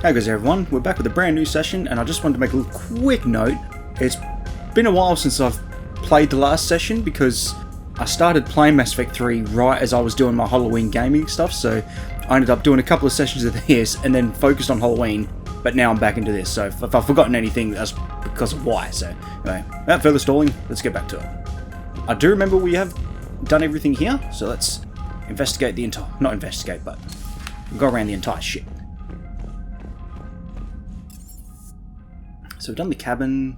Hey guys everyone, we're back with a brand new session, and I just wanted to make a little quick note. It's been a while since I've played the last session because I started playing Mass Effect 3 right as I was doing my Halloween gaming stuff, so I ended up doing a couple of sessions of this and then focused on Halloween, but now I'm back into this, so if I've forgotten anything, that's because of why. So anyway, without further stalling, let's get back to it. I do remember we have done everything here, so let's investigate the entire... not investigate, but go around the entire ship. So we've done the cabin.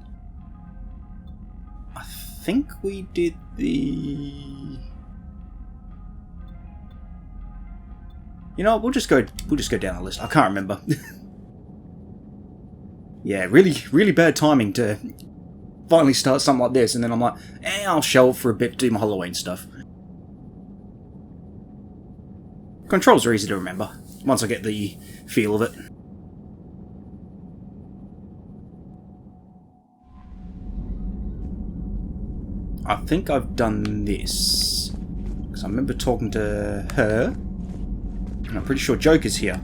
I think we did the... You know, we'll just go down the list. I can't remember. Yeah, really bad timing to finally start something like this, and then I'm like, I'll shelve for a bit to do my Halloween stuff. Controls are easy to remember once I get the feel of it. I think I've done this because I remember talking to her, and I'm pretty sure Joker's here.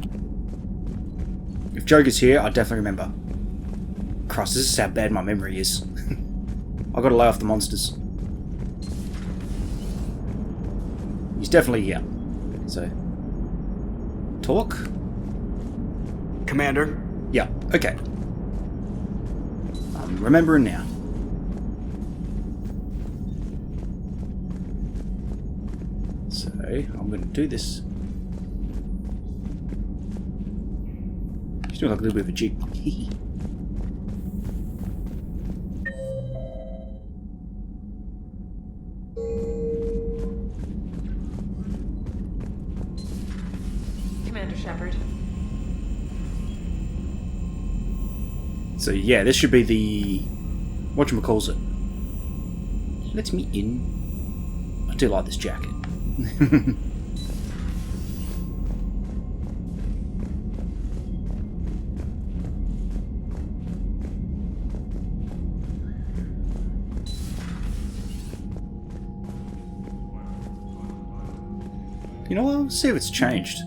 If Joker's here, I definitely remember. Christ, this is how bad my memory is. I've got to lay off the monsters. He's definitely here. So, talk? Commander? Yeah, okay. I'm remembering now. So, I'm going to do this. She's doing like a little bit of a jig. Commander Shepard. So yeah, this should be the... whatchamacallit. Lets me in. I do like this jacket. You know what? Let's see if it's changed.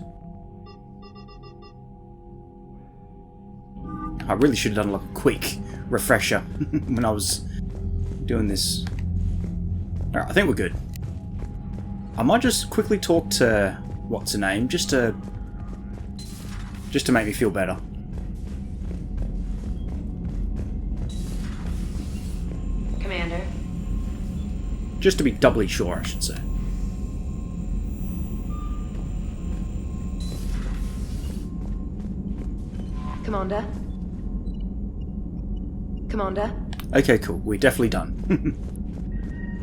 I really should have done like a quick refresher when I was doing this. Alright, I think we're good. I might just quickly talk to what's her name, just to make me feel better. Commander. Just to be doubly sure, I should say. Commander. Commander. Okay, cool. We're definitely done.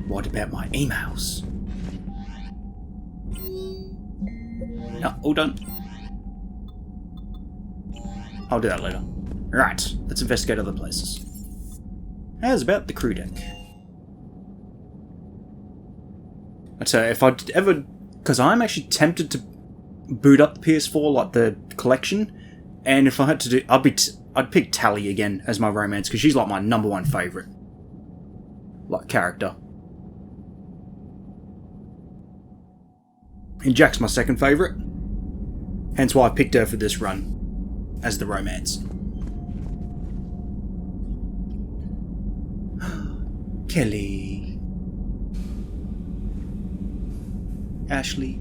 What about my emails? No, all done. I'll do that later. Right, let's investigate other places. How's about the crew deck? I'd say if I'd ever... because I'm actually tempted to boot up the PS4, like the collection, and if I had to do... I'd pick Tali again as my romance, because she's like my #1 favourite. Like, character. And Jack's my second favourite. Hence why I picked her for this run as the romance. Kelly. Ashley.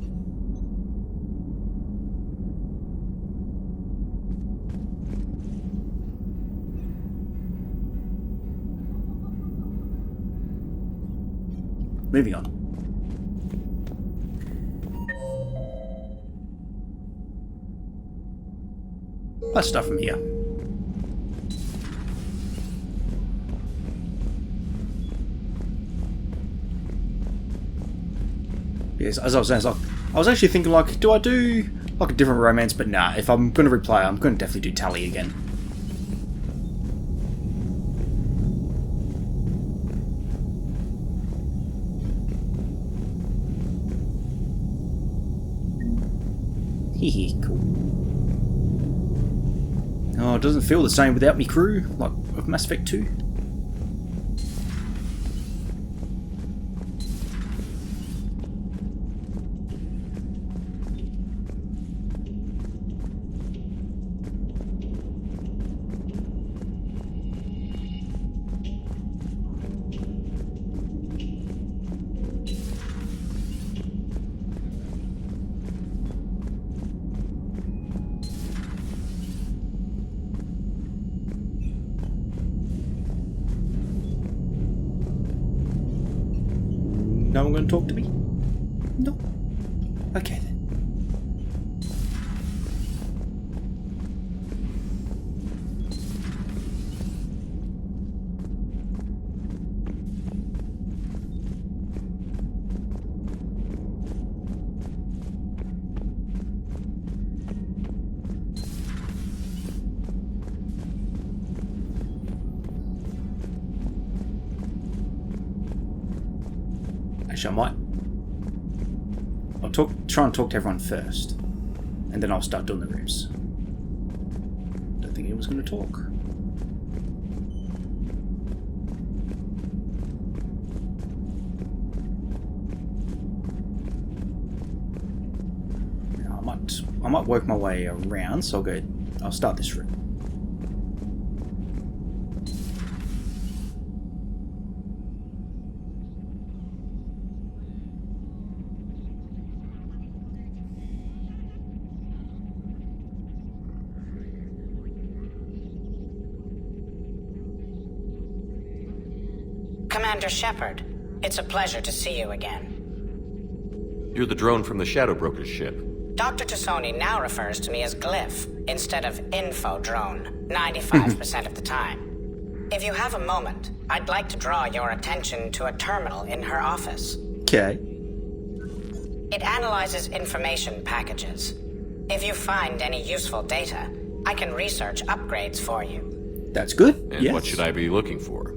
Moving on. Let's start from here. Yes, as I was saying, I was actually thinking, like, do I do like a different romance? But nah, if I'm going to replay, I'm going to definitely do Tali again. Hehe, cool. Oh, it doesn't feel the same without me crew, like with Mass Effect 2. No one going to talk to me? No. Okay then. Actually, I might. I'll try and talk to everyone first, and then I'll start doing the rooms. Don't think anyone's going to talk. I might work my way around, so I'll start this room. Commander Shepard, it's a pleasure to see you again. You're the drone from the Shadow Broker's ship. Dr. T'Soni now refers to me as Glyph instead of Info Drone 95% of the time. If you have a moment, I'd like to draw your attention to a terminal in her office. Okay. It analyzes information packages. If you find any useful data, I can research upgrades for you. That's good. And yes. what should I be looking for?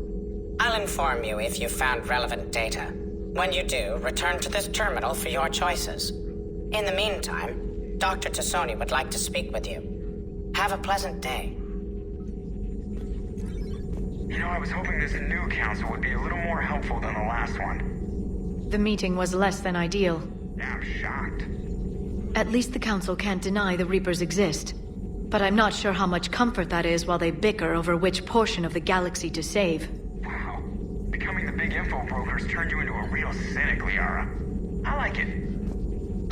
I'll inform you if you found relevant data. When you do, return to this terminal for your choices. In the meantime, Dr. T'Soni would like to speak with you. Have a pleasant day. You know, I was hoping this new council would be a little more helpful than the last one. The meeting was less than ideal. Yeah, I'm shocked. At least the council can't deny the Reapers exist. But I'm not sure how much comfort that is while they bicker over which portion of the galaxy to save. Wow. Becoming the big info brokers turned you into a real cynic, Liara. I like it.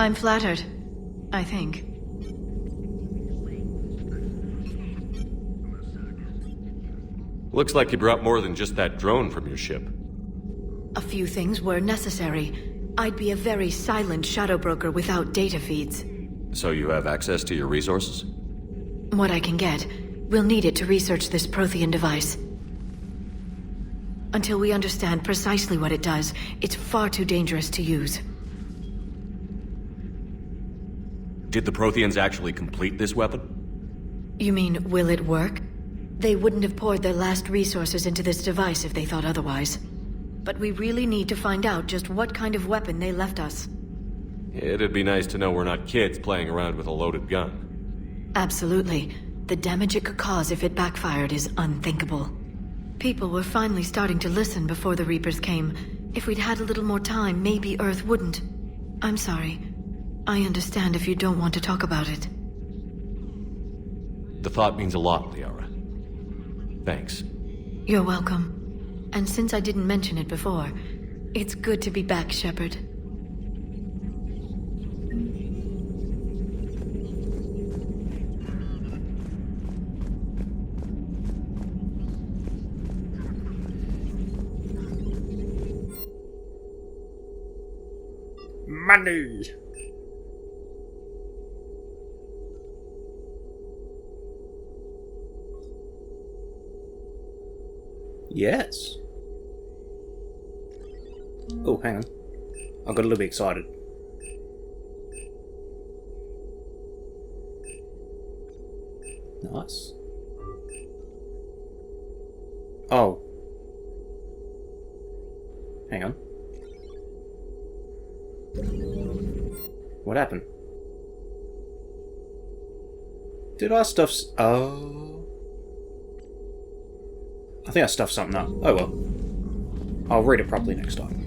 I'm flattered. I think. Looks like you brought more than just that drone from your ship. A few things were necessary. I'd be a very silent shadow broker without data feeds. So you have access to your resources? What I can get. We'll need it to research this Prothean device. Until we understand precisely what it does, it's far too dangerous to use. Did the Protheans actually complete this weapon? You mean, will it work? They wouldn't have poured their last resources into this device if they thought otherwise. But we really need to find out just what kind of weapon they left us. It'd be nice to know we're not kids playing around with a loaded gun. Absolutely. The damage it could cause if it backfired is unthinkable. People were finally starting to listen before the Reapers came. If we'd had a little more time, maybe Earth wouldn't. I'm sorry. I understand if you don't want to talk about it. The thought means a lot, Liara. Thanks. You're welcome. And since I didn't mention it before, it's good to be back, Shepard. Money! Yes. Oh, hang on. I got a little bit excited. Nice. Oh. Hang on. What happened? Did I stuff... Oh. I think I stuffed something up. Oh well. I'll read it properly next time.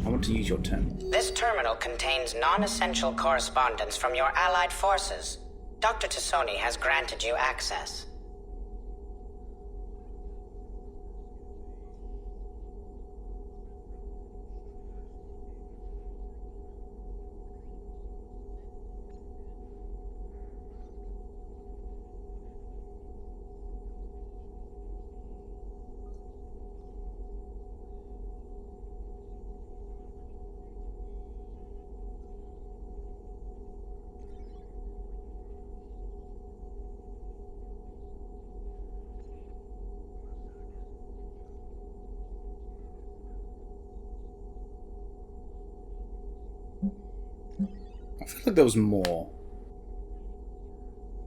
I want to use your terminal. This terminal contains non-essential correspondence from your allied forces. Dr. T'Soni has granted you access. I feel like there was more.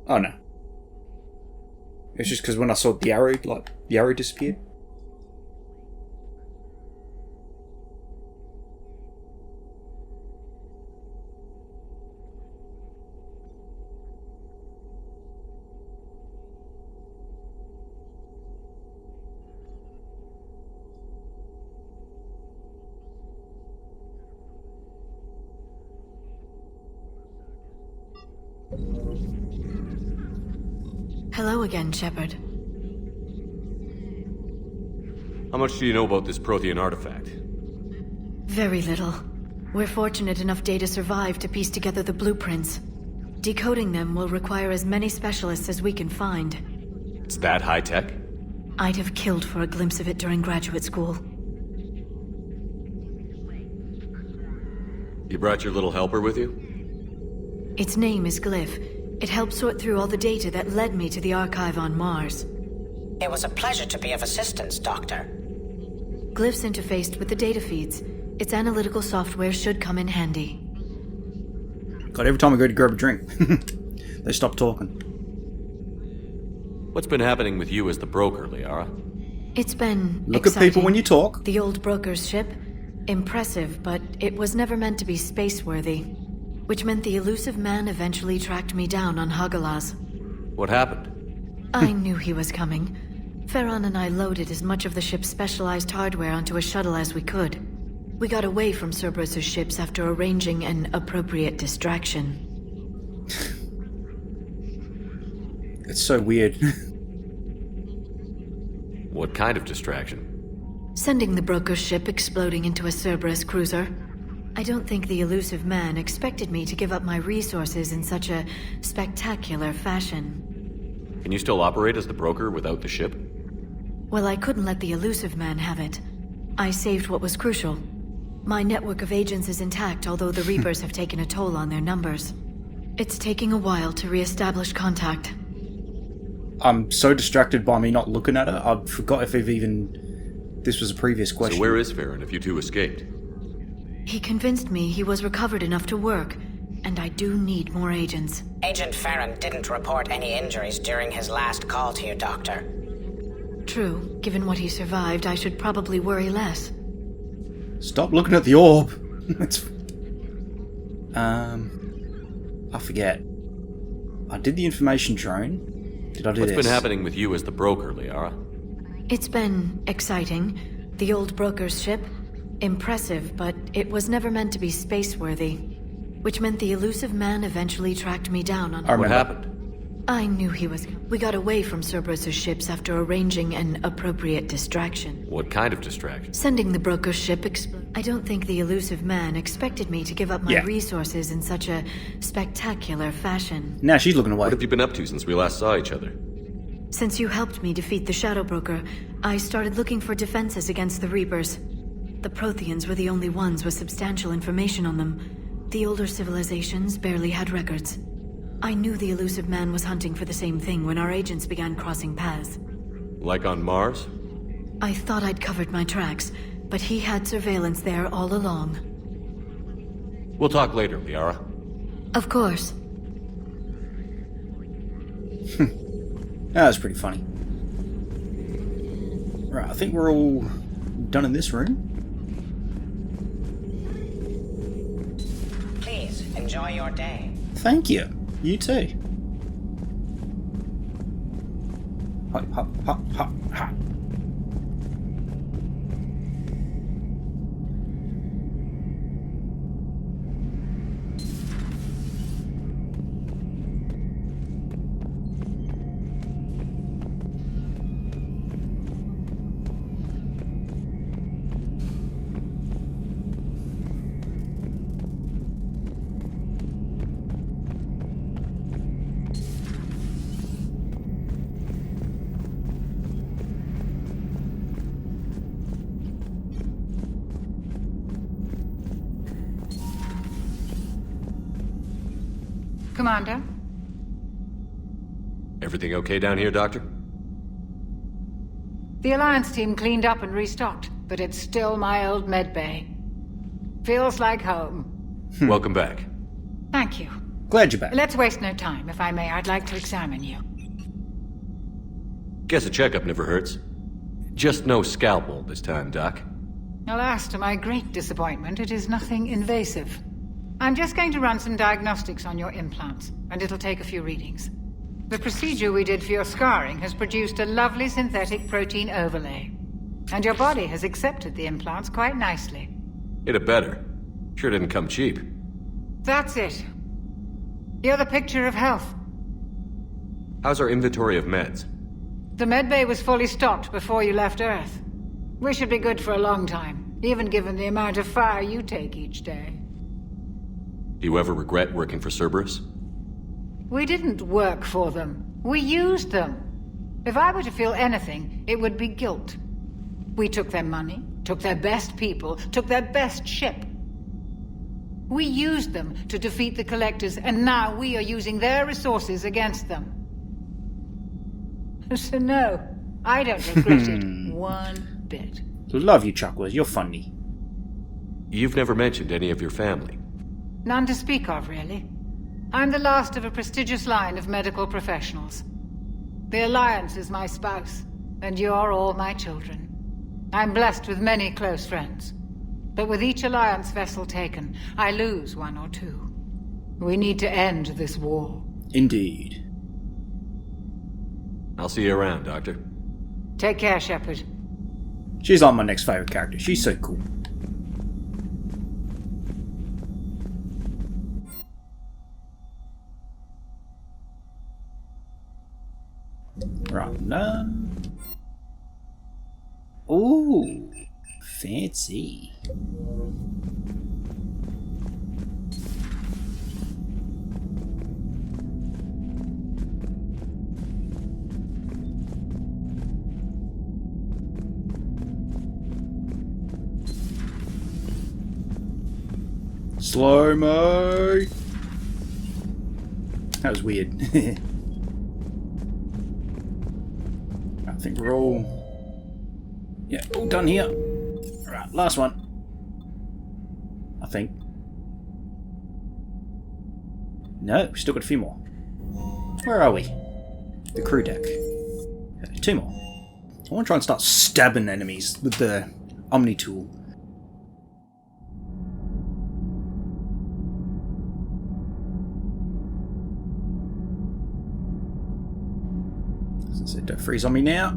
Oh no. It's just because when I saw the arrow, like, the arrow disappeared. Hello again, Shepard. How much do you know about this Prothean artifact? Very little. We're fortunate enough Data survived to piece together the blueprints. Decoding them will require as many specialists as we can find. It's that high-tech? I'd have killed for a glimpse of it during graduate school. You brought your little helper with you? Its name is Glyph. It helped sort through all the data that led me to the archive on Mars. It was a pleasure to be of assistance, Doctor. Glyph's interfaced with the data feeds. Its analytical software should come in handy. God, every time I go to grab a drink, they stop talking. What's been happening with you as the broker, Liara? It's been Look exciting. at people when you talk. The old broker's ship? Impressive, but it was never meant to be space-worthy. Which meant the elusive man eventually tracked me down on Hagalaz. What happened? I knew he was coming. Farron and I loaded as much of the ship's specialized hardware onto a shuttle as we could. We got away from Cerberus' ships after arranging an appropriate distraction. It's so weird. What kind of distraction? Sending the broker's ship exploding into a Cerberus cruiser. I don't think the elusive man expected me to give up my resources in such a spectacular fashion. Can you still operate as the broker without the ship? Well, I couldn't let the elusive man have it. I saved what was crucial. My network of agents is intact, although the Reapers have taken a toll on their numbers. It's taking a while to re-establish contact. I'm so distracted by me not looking at her, I forgot if this was a previous question. So where is Farron if you two escaped? He convinced me he was recovered enough to work, and I do need more agents. Agent Farron didn't report any injuries during his last call to you, Doctor. True. Given what he survived, I should probably worry less. Stop looking at the orb. It's... I forget. I did the information drone. Did I do What's this? been happening with you as the broker, Liara? It's been exciting. The old broker's ship? Impressive, but it was never meant to be space-worthy. Which meant the elusive man eventually tracked me down on... I What remember. happened? I knew he was... We got away from Cerberus' ships after arranging an appropriate distraction. What kind of distraction? Sending the broker's ship I don't think the elusive man expected me to give up my Yeah. resources in such a spectacular fashion. Now she's looking away. What have you been up to since we last saw each other? Since you helped me defeat the Shadow Broker, I started looking for defenses against the Reapers. The Protheans were the only ones with substantial information on them. The older civilizations barely had records. I knew the elusive man was hunting for the same thing when our agents began crossing paths. Like on Mars? I thought I'd covered my tracks, but he had surveillance there all along. We'll talk later, Liara. Of course. That was pretty funny. Right, I think we're all done in this room. Please, enjoy your day. Thank you. You too. Hop, hop, hop, hop, hop. Commander? Everything okay down here, Doctor? The Alliance team cleaned up and restocked, but it's still my old medbay. Feels like home. Welcome back. Thank you. Glad you're back. Let's waste no time. If I may, I'd like to examine you. Guess a checkup never hurts. Just no scalpel this time, Doc. Alas, to my great disappointment, it is nothing invasive. I'm just going to run some diagnostics on your implants, and it'll take a few readings. The procedure we did for your scarring has produced a lovely synthetic protein overlay. And your body has accepted the implants quite nicely. It had better. Sure didn't come cheap. That's it. You're the picture of health. How's our inventory of meds? The medbay was fully stocked before you left Earth. We should be good for a long time, even given the amount of fire you take each day. Do you ever regret working for Cerberus? We didn't work for them. We used them. If I were to feel anything, it would be guilt. We took their money, took their best people, took their best ship. We used them to defeat the Collectors, and now we are using their resources against them. So no, I don't regret it one bit. Love you, Chucklers. You're funny. You've never mentioned any of your family. None to speak of, really. I'm the last of a prestigious line of medical professionals. The Alliance is my spouse, and you're all my children. I'm blessed with many close friends. But with each Alliance vessel taken, I lose one or two. We need to end this war. Indeed. I'll see you around, Doctor. Take care, Shepard. She's like my next favorite character. She's so cool. Right, done. Ooh, fancy. Slow-mo. That was weird. I think we're all... yeah, all done here. Alright, last one. I think. No, we still got a few more. Where are we? The crew deck. Okay, 2 more. I want to try and start stabbing enemies with the Omni tool. So don't freeze on me now.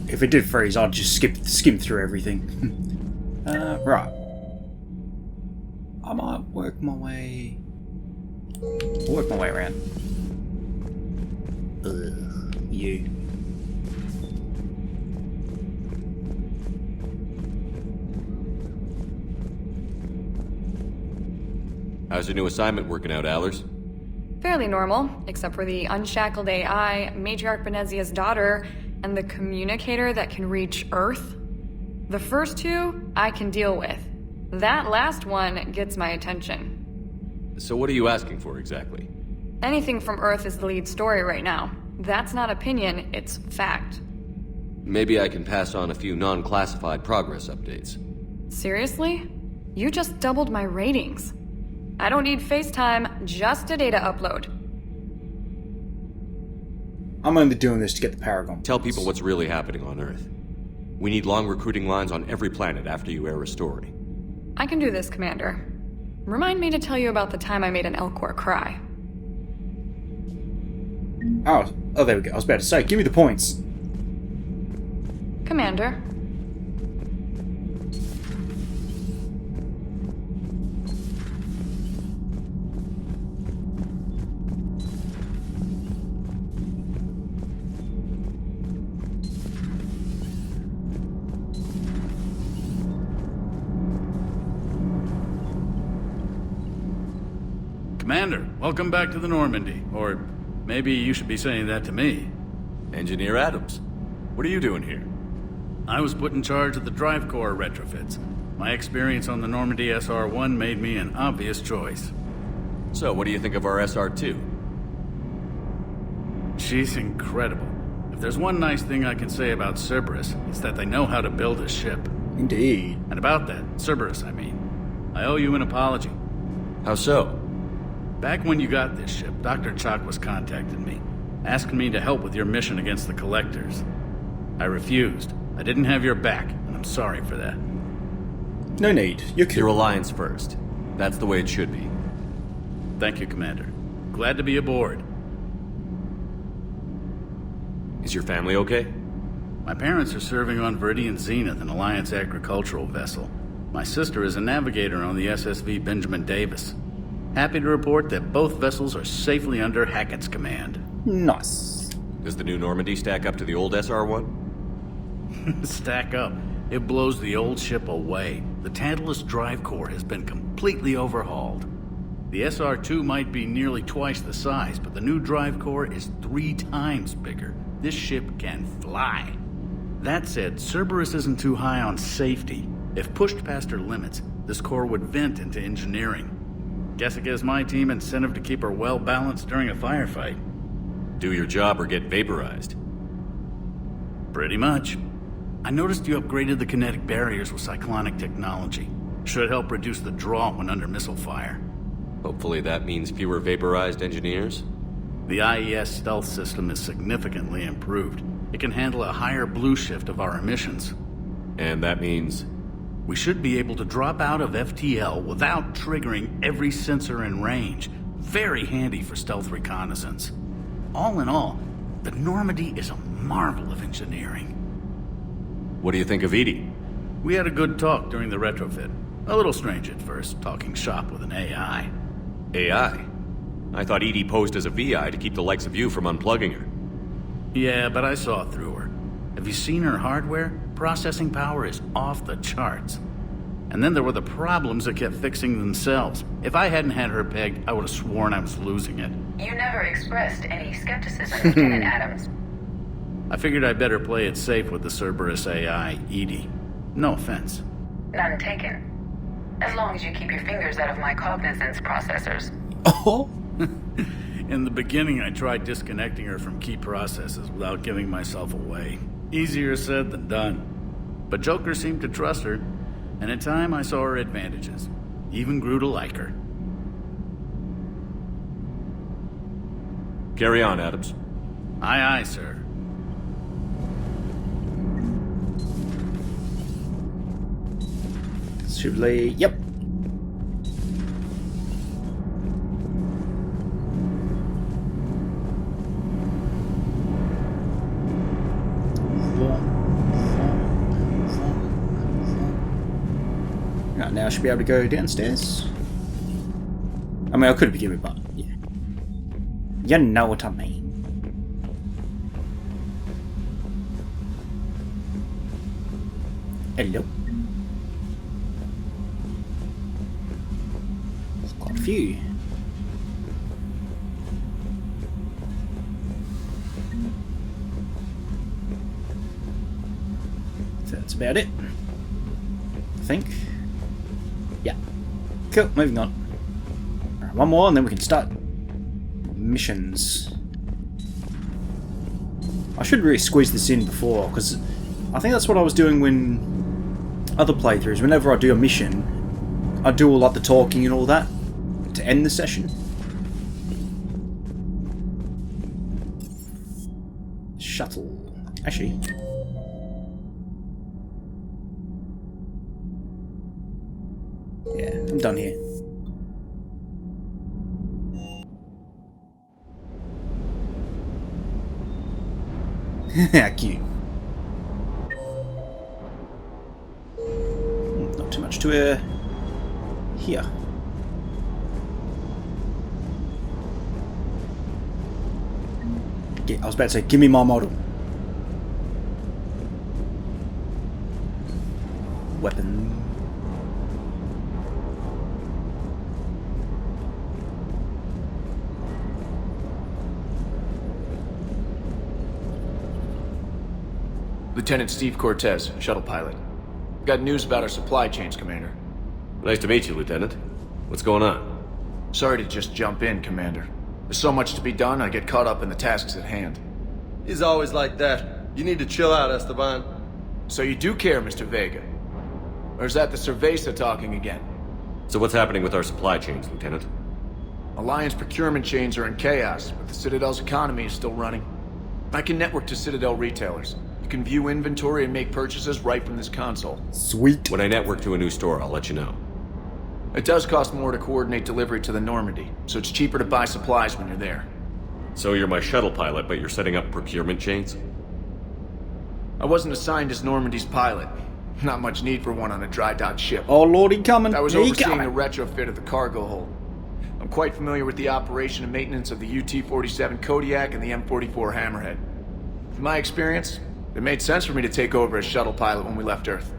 If it did freeze, I'd just skim through everything. Right. I might work my way around. Ugh, you. How's your new assignment working out, Allers? Fairly normal, except for the unshackled AI, Matriarch Benezia's daughter, and the communicator that can reach Earth. The first 2, I can deal with. That last one gets my attention. So what are you asking for, exactly? Anything from Earth is the lead story right now. That's not opinion, it's fact. Maybe I can pass on a few non-classified progress updates. Seriously? You just doubled my ratings. I don't need FaceTime, just a data upload. I'm only doing this to get the Paragon. Tell people what's really happening on Earth. We need long recruiting lines on every planet after you air a story. I can do this, Commander. Remind me to tell you about the time I made an Elcor cry. Oh, there we go. I was about to say, give me the points. Commander. Commander, welcome back to the Normandy. Or maybe you should be saying that to me. Engineer Adams, what are you doing here? I was put in charge of the drive core retrofits. My experience on the Normandy SR-1 made me an obvious choice. So, what do you think of our SR-2? She's incredible. If there's one nice thing I can say about Cerberus, it's that they know how to build a ship. Indeed. And about that, Cerberus, I mean, I owe you an apology. How so? Back when you got this ship, Dr. Chakwas contacted me, asking me to help with your mission against the Collectors. I refused. I didn't have your back, and I'm sorry for that. No need. You're Your alliance first. That's the way it should be. Thank you, Commander. Glad to be aboard. Is your family okay? My parents are serving on Viridian Zenith, an Alliance agricultural vessel. My sister is a navigator on the SSV Benjamin Davis. Happy to report that both vessels are safely under Hackett's command. Nice. Does the new Normandy stack up to the old SR-1? Stack up. It blows the old ship away. The Tantalus drive core has been completely overhauled. The SR-2 might be nearly twice the size, but the new drive core is 3 times bigger. This ship can fly. That said, Cerberus isn't too high on safety. If pushed past her limits, this core would vent into engineering. Guess it gives my team incentive to keep her well balanced during a firefight. Do your job or get vaporized. Pretty much. I noticed you upgraded the kinetic barriers with cyclonic technology. Should help reduce the draw when under missile fire. Hopefully that means fewer vaporized engineers. The IES stealth system is significantly improved. It can handle a higher blue shift of our emissions. And that means... We should be able to drop out of FTL without triggering every sensor in range. Very handy for stealth reconnaissance. All in all, the Normandy is a marvel of engineering. What do you think of Edie? We had a good talk during the retrofit. A little strange at first, talking shop with an AI. AI? I thought Edie posed as a VI to keep the likes of you from unplugging her. Yeah, but I saw through her. Have you seen her hardware? Processing power is off the charts. And then there were the problems that kept fixing themselves. If I hadn't had her pegged, I would have sworn I was losing it. You never expressed any skepticism, Lieutenant Adams. I figured I'd better play it safe with the Cerberus AI, Edie. No offense. None taken. As long as you keep your fingers out of my cognizance processors. Oh? In the beginning, I tried disconnecting her from key processes without giving myself away. Easier said than done. But Joker seemed to trust her, and in time I saw her advantages. Even grew to like her. Carry on, Adams. Aye, aye, sir. Suitably, yep. Right, now I should be able to go downstairs. I mean, I could begin with, but yeah. You know what I mean. Hello. There's quite a few. So that's about it, I think. Yeah. Cool, moving on. Alright, one more and then we can start missions. I should really squeeze this in before, because I think that's what I was doing when other playthroughs. Whenever I do a mission, I do all like the talking and all that to end the session. Shuttle. Actually. Yeah, I'm done here. Cute. Not too much to here. Yeah, I was about to say, give me my model. Weapon. Lieutenant Steve Cortez, shuttle pilot. Got news about our supply chains, Commander. Nice to meet you, Lieutenant. What's going on? Sorry to just jump in, Commander. There's so much to be done, I get caught up in the tasks at hand. He's always like that. You need to chill out, Esteban. So you do care, Mr. Vega? Or is that the Cerveza talking again? So what's happening with our supply chains, Lieutenant? Alliance procurement chains are in chaos, but the Citadel's economy is still running. I can network to Citadel retailers. You can view inventory and make purchases right from this console. Sweet. When I network to a new store, I'll let you know. It does cost more to coordinate delivery to the Normandy, so it's cheaper to buy supplies when you're there. So you're my shuttle pilot, but you're setting up procurement chains? I wasn't assigned as Normandy's pilot. Not much need for one on a dry dock ship. Oh lord, he coming. I was He overseeing the coming. retrofit of the cargo hold. I'm quite familiar with the operation and maintenance of the UT-47 Kodiak and the M44 Hammerhead. From my experience, it made sense for me to take over as shuttle pilot when we left Earth.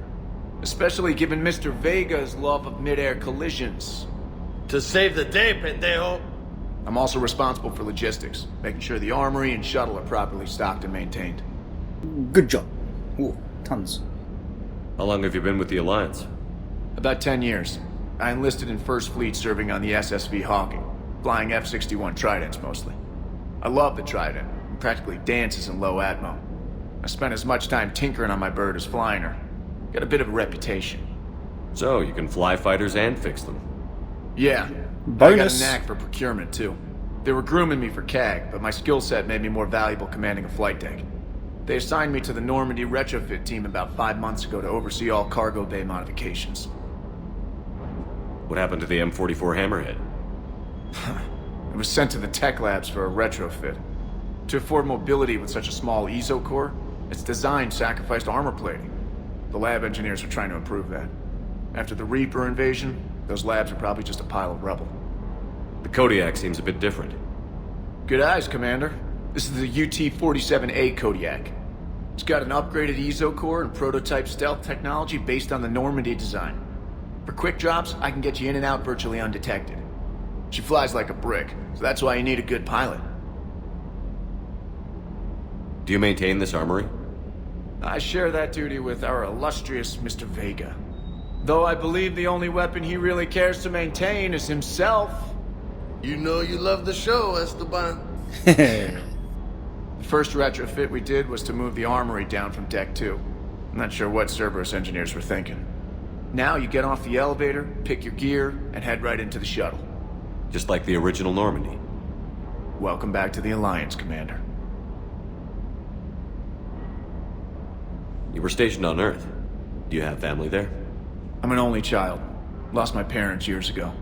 Especially given Mr. Vega's love of mid-air collisions. To save the day, pendejo. I'm also responsible for logistics, making sure the armory and shuttle are properly stocked and maintained. Good job. Ooh, tons. How long have you been with the Alliance? About 10 years. I enlisted in First Fleet serving on the SSV Hawking, flying F-61 Tridents mostly. I love the Trident, and practically dances in low atmo. I spent as much time tinkering on my bird as flying her. Got a bit of a reputation. So, you can fly fighters and fix them. Yeah. Bonus. I got a knack for procurement, too. They were grooming me for CAG, but my skill set made me more valuable commanding a flight deck. They assigned me to the Normandy retrofit team about 5 months ago to oversee all cargo bay modifications. What happened to the M44 Hammerhead? It was sent to the tech labs for a retrofit. To afford mobility with such a small ESO core, its design sacrificed armor plating. The lab engineers are trying to improve that. After the Reaper invasion, those labs are probably just a pile of rubble. The Kodiak seems a bit different. Good eyes, Commander. This is the UT-47A Kodiak. It's got an upgraded ESO core and prototype stealth technology based on the Normandy design. For quick drops, I can get you in and out virtually undetected. She flies like a brick, so that's why you need a good pilot. Do you maintain this armory? I share that duty with our illustrious Mr. Vega. Though I believe the only weapon he really cares to maintain is himself. You know you love the show, Esteban. The first retrofit we did was to move the armory down from Deck 2. I'm not sure what Cerberus engineers were thinking. Now you get off the elevator, pick your gear, and head right into the shuttle. Just like the original Normandy. Welcome back to the Alliance, Commander. You were stationed on Earth. Do you have family there? I'm an only child. Lost my parents years ago.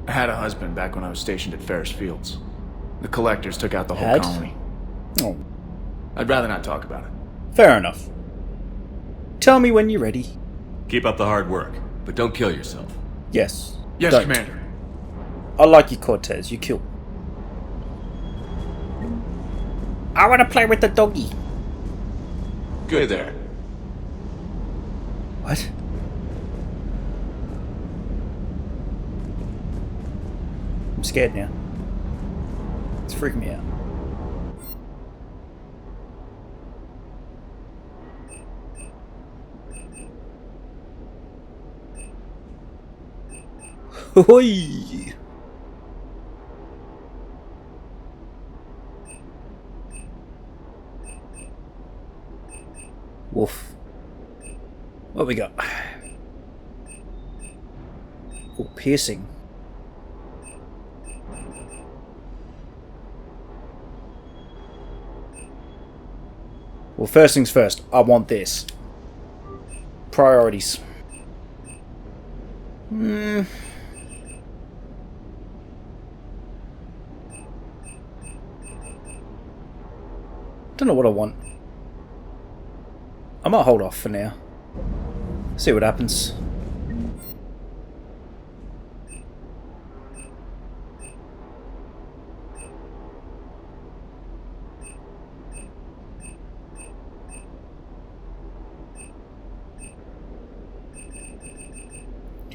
I had a husband back when I was stationed at Ferris Fields. The collectors took out the whole colony. Oh. I'd rather not talk about it. Fair enough. Tell me when you're ready. Keep up the hard work, but don't kill yourself. Yes. Yes, Don't. Commander. I like you, Cortez. You kill. I want to play with the doggy. Good there. What? I'm scared now. It's freaking me out. Hoi! Woof. What we got? Oh, piercing. Well, first things first, I want this. Priorities. Don't know what I want. I might hold off for now. See what happens.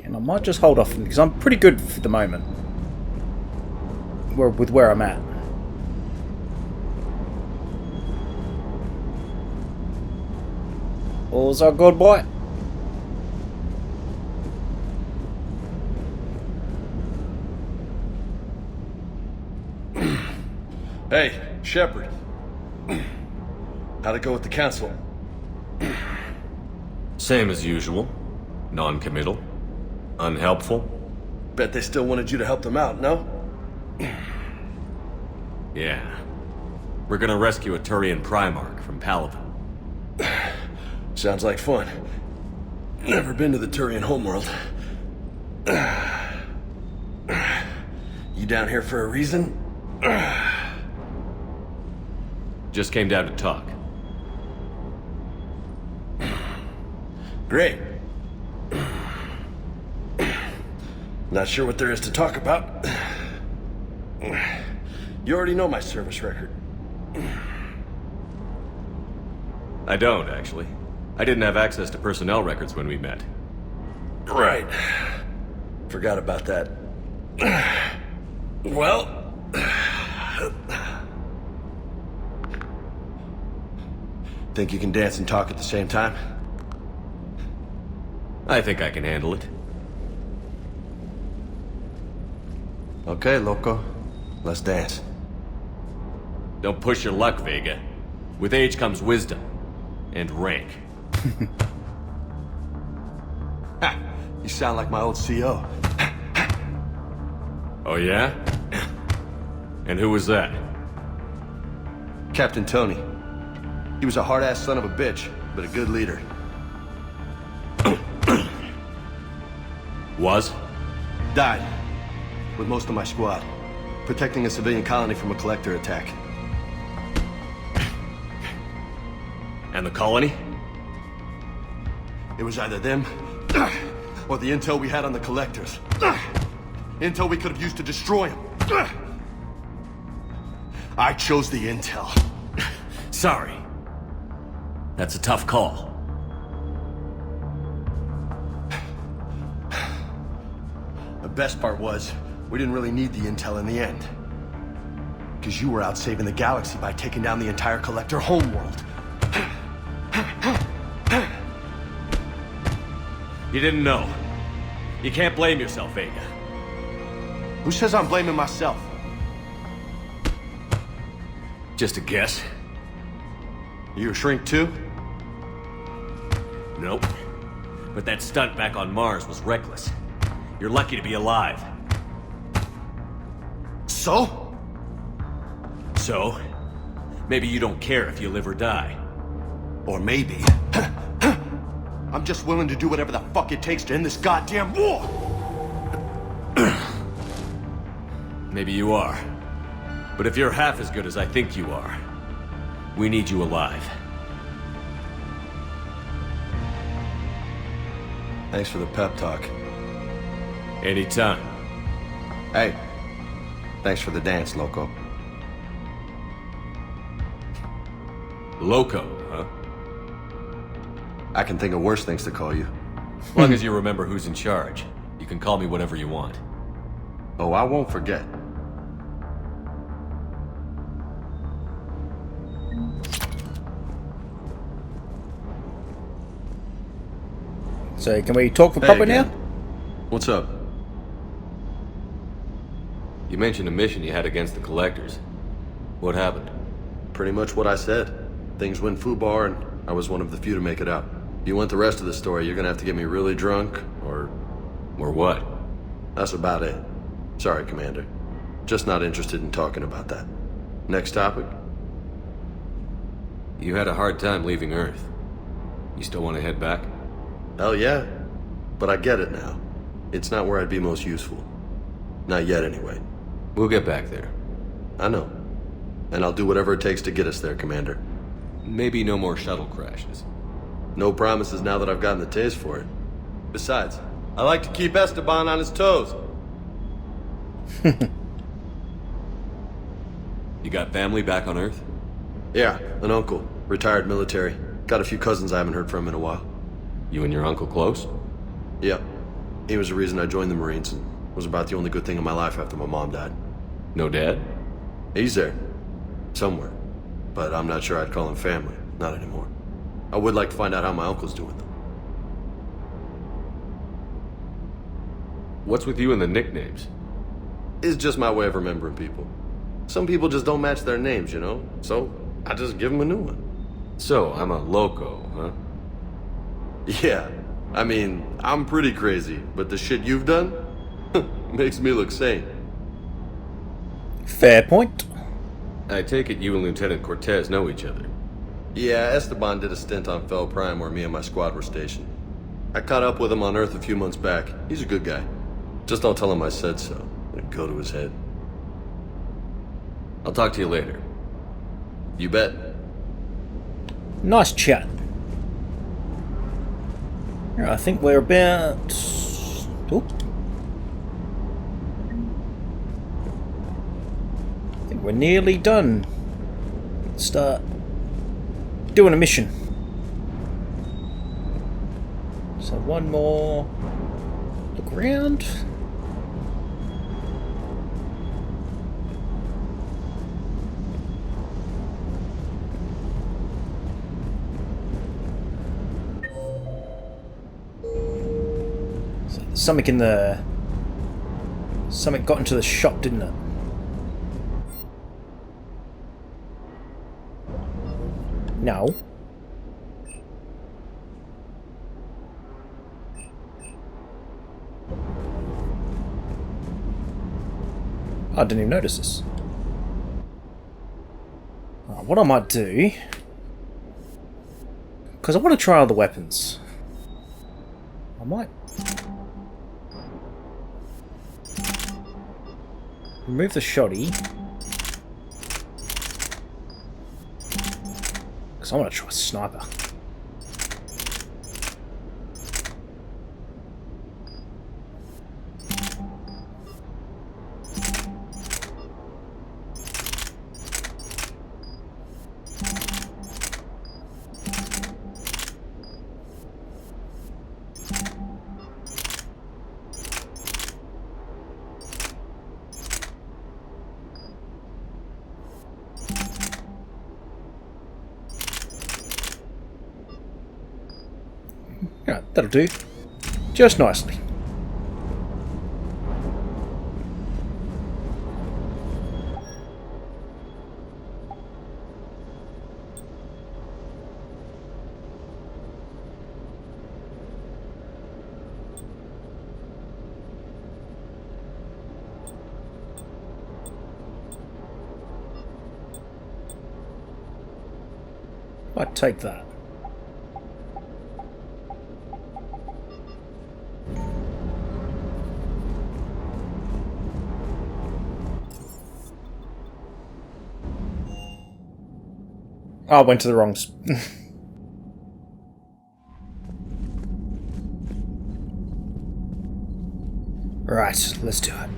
And I might just hold off because I'm pretty good for the moment. With where I'm at. All's our good boy. Hey, Shepard. How'd it go with the council? Same as usual. Non-committal. Unhelpful. Bet they still wanted you to help them out, no? Yeah. We're gonna rescue a Turian Primarch from Palaven. Sounds like fun. Never been to the Turian homeworld. You down here for a reason? Just came down to talk. Great. Not sure what there is to talk about. You already know my service record. I don't, actually. I didn't have access to personnel records when we met. Right. Forgot about that. Well... Think you can dance and talk at the same time? I think I can handle it. Okay, loco. Let's dance. Don't push your luck, Vega. With age comes wisdom. And rank. Ha! You sound like my old CO. Oh yeah? And who was that? Captain Tony. He was a hard-ass son of a bitch, but a good leader. Was? Died. With most of my squad. Protecting a civilian colony from a collector attack. And the colony? It was either them, or the intel we had on the collectors. Intel we could have used to destroy them. I chose the intel. Sorry. That's a tough call. The best part was, we didn't really need the intel in the end. Because you were out saving the galaxy by taking down the entire collector homeworld. You didn't know. You can't blame yourself, Vega. Who says I'm blaming myself? Just a guess. You a shrink too? Nope. But that stunt back on Mars was reckless. You're lucky to be alive. So? So? Maybe you don't care if you live or die. Or maybe... I'm just willing to do whatever the fuck it takes to end this goddamn war! Maybe you are. But if you're half as good as I think you are, we need you alive. Thanks for the pep talk. Anytime. Hey, thanks for the dance, loco. Loco, huh? I can think of worse things to call you. As long as you remember who's in charge, you can call me whatever you want. Oh, I won't forget. So, can we talk for proper now? What's up? You mentioned a mission you had against the Collectors. What happened? Pretty much what I said. Things went foobar, and I was one of the few to make it out. If you want the rest of the story, you're gonna have to get me really drunk, or... Or what? That's about it. Sorry, Commander. Just not interested in talking about that. Next topic? You had a hard time leaving Earth. You still want to head back? Hell yeah. But I get it now. It's not where I'd be most useful. Not yet, anyway. We'll get back there. I know. And I'll do whatever it takes to get us there, Commander. Maybe no more shuttle crashes. No promises now that I've gotten the taste for it. Besides, I like to keep Esteban on his toes. You got family back on Earth? Yeah, an uncle. Retired military. Got a few cousins I haven't heard from in a while. You and your uncle close? Yep. He was the reason I joined the Marines and was about the only good thing in my life after my mom died. No dad? He's there. Somewhere. But I'm not sure I'd call him family. Not anymore. I would like to find out how my uncle's doing, though. What's with you and the nicknames? It's just my way of remembering people. Some people just don't match their names, you know? So, I just give them a new one. So, I'm a loco, huh? Yeah. I mean, I'm pretty crazy, but the shit you've done makes me look sane. Fair point. I take it you and Lieutenant Cortez know each other. Yeah, Esteban did a stint on Fel Prime where me and my squad were stationed. I caught up with him on Earth a few months back. He's a good guy. Just don't tell him I said so. It'd go to his head. I'll talk to you later. You bet. Nice chat. I think we're about... Oh. I think we're nearly done. Start doing a mission. So one more look around. Something in the... Something got into the shop, didn't it? No. I didn't even notice this. What I might do... Because I want to try all the weapons. I might... remove the shoddy. Because I want to try a sniper. Yeah, that'll do. Just nicely. I'd take that. Oh, I went to the wrong... Right, let's do it.